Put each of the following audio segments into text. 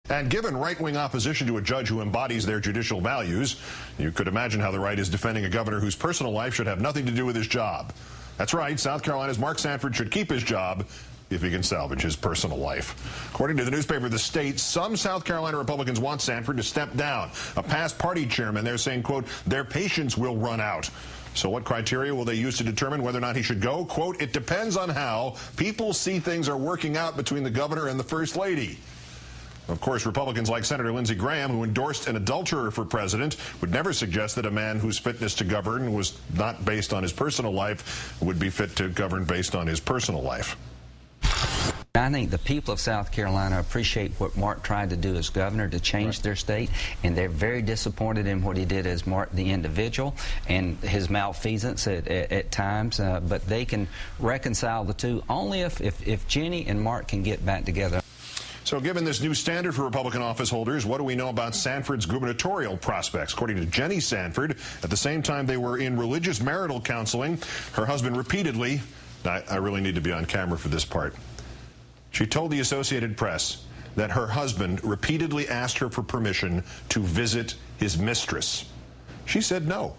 And given right-wing opposition to a judge who embodies their judicial values, you could imagine how the right is defending a governor whose personal life should have nothing to do with his job. That's right, South Carolina's Mark Sanford should keep his job if he can salvage his personal life. According to the newspaper The State, some South Carolina Republicans want Sanford to step down. A past party chairman, they're saying, quote, their patience will run out. So what criteria will they use to determine whether or not he should go? Quote, it depends on how people see things are working out between the governor and the First Lady. Of course, Republicans like Senator Lindsey Graham, who endorsed an adulterer for president, would never suggest that a man whose fitness to govern was not based on his personal life would be fit to govern based on his personal life. I think the people of South Carolina appreciate what Mark tried to do as governor to change their state, and they're very disappointed in what he did as Mark the individual and his malfeasance at times, but they can reconcile the two only if Jenny and Mark can get back together. So given this new standard for Republican office holders, what do we know about Sanford's gubernatorial prospects? According to Jenny Sanford, at the same time they were in religious marital counseling, her husband repeatedly, I really need to be on camera for this part, she told the Associated Press that her husband repeatedly asked her for permission to visit his mistress. She said no.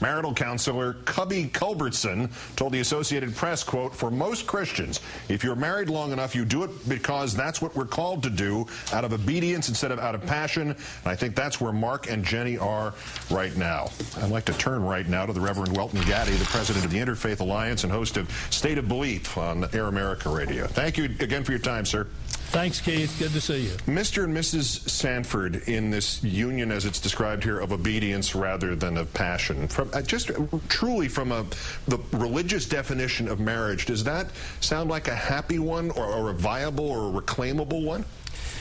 Marital counselor Cubby Culbertson told the Associated Press, quote, for most Christians, if you're married long enough, you do it because that's what we're called to do, out of obedience instead of out of passion. And I think that's where Mark and Jenny are right now. I'd like to turn right now to the Reverend Welton Gaddy, the president of the Interfaith Alliance and host of State of Belief on Air America Radio. Thank you again for your time, sir. Thanks, Keith. Good to see you. Mr. and Mrs. Sanford, in this union, as it's described here, of obedience rather than of passion, from just truly from the religious definition of marriage, does that sound like a happy one or a viable or a reclaimable one?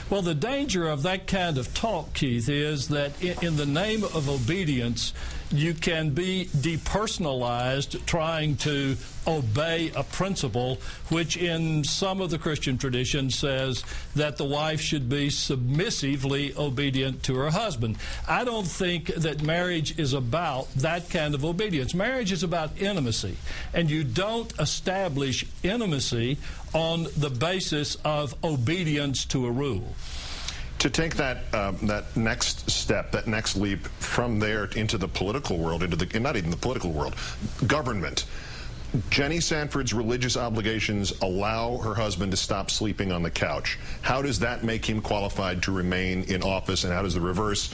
Well, the danger of that kind of talk, Keith, is that in the name of obedience, you can be depersonalized trying to obey a principle which in some of the Christian traditions says that the wife should be submissively obedient to her husband. I don't think that marriage is about that kind of obedience. Marriage is about intimacy, and you don't establish intimacy on the basis of obedience to a rule. To take that that next step, that next leap from there into the political world, into the not even the political world, government. Jenny Sanford's religious obligations allow her husband to stop sleeping on the couch. How does that make him qualified to remain in office, and how does the reverse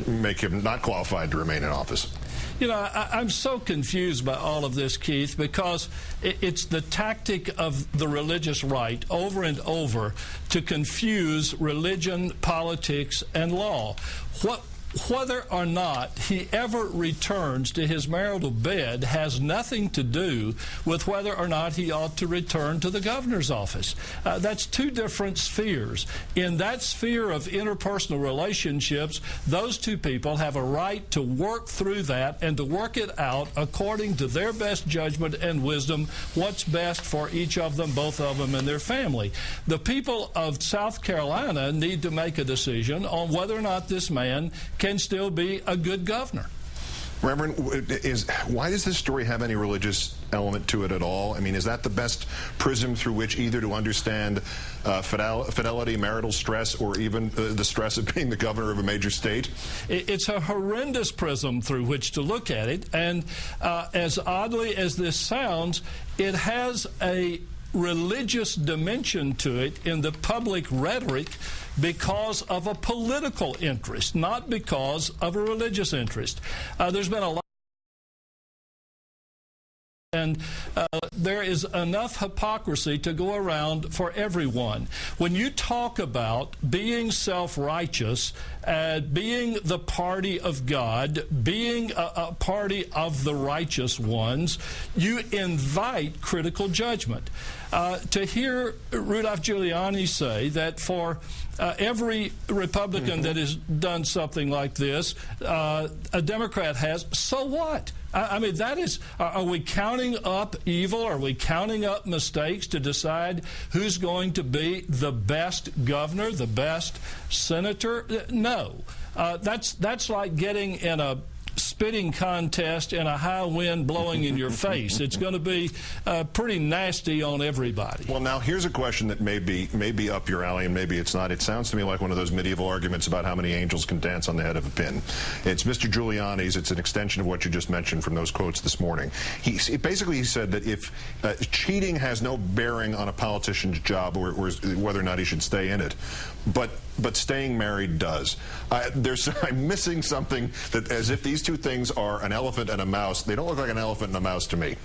make him not qualified to remain in office? You know, I'm so confused by all of this, Keith, because it's the tactic of the religious right over and over to confuse religion, politics, and law. Whether or not he ever returns to his marital bed has nothing to do with whether or not he ought to return to the governor's office. That's two different spheres. In that sphere of interpersonal relationships, those two people have a right to work through that and to work it out according to their best judgment and wisdom, what's best for each of them, both of them, and their family. The people of South Carolina need to make a decision on whether or not this man can still be a good governor. Reverend, why does this story have any religious element to it at all? I mean, is that the best prism through which either to understand fidelity, marital stress, or even the stress of being the governor of a major state? It's a horrendous prism through which to look at it, and as oddly as this sounds, it has a religious dimension to it in the public rhetoric because of a political interest, not because of a religious interest. There's been a lot, and there is enough hypocrisy to go around for everyone. When you talk about being self-righteous, being the party of God, being a party of the righteous ones, you invite critical judgment. To hear Rudolph Giuliani say that for every Republican that has done something like this, a Democrat has, so what? I mean, that is, are we counting up evil? Are we counting up mistakes to decide who's going to be the best governor, the best senator? No. That's like getting in a spitting contest and a high wind blowing in your face. It's going to be pretty nasty on everybody. Well, now here's a question that may be up your alley, and maybe it's not. It sounds to me like one of those medieval arguments about how many angels can dance on the head of a pin. It's Mr. Giuliani's. It's an extension of what you just mentioned from those quotes this morning. He said that if cheating has no bearing on a politician's job or whether or not he should stay in it, but staying married does. I'm missing something, that as if these two things are an elephant and a mouse. They don't look like an elephant and a mouse to me.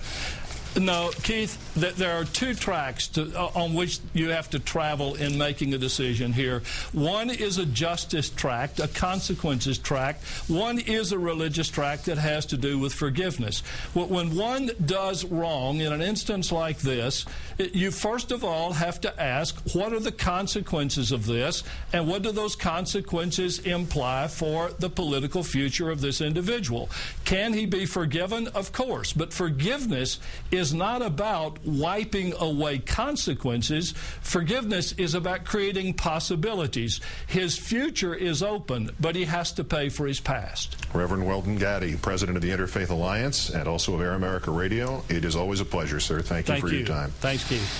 No, Keith, there are two tracks on which you have to travel in making a decision here. One is a justice tract, a consequences tract. One is a religious tract that has to do with forgiveness. When one does wrong in an instance like this, you first of all have to ask, what are the consequences of this, and what do those consequences imply for the political future of this individual? Can he be forgiven? Of course, but forgiveness is not about wiping away consequences. Forgiveness is about creating possibilities. His future is open, but he has to pay for his past. Reverend Weldon Gaddy, president of the Interfaith Alliance and also of Air America Radio, it is always a pleasure, sir. Thank you for your time. Thanks, Keith.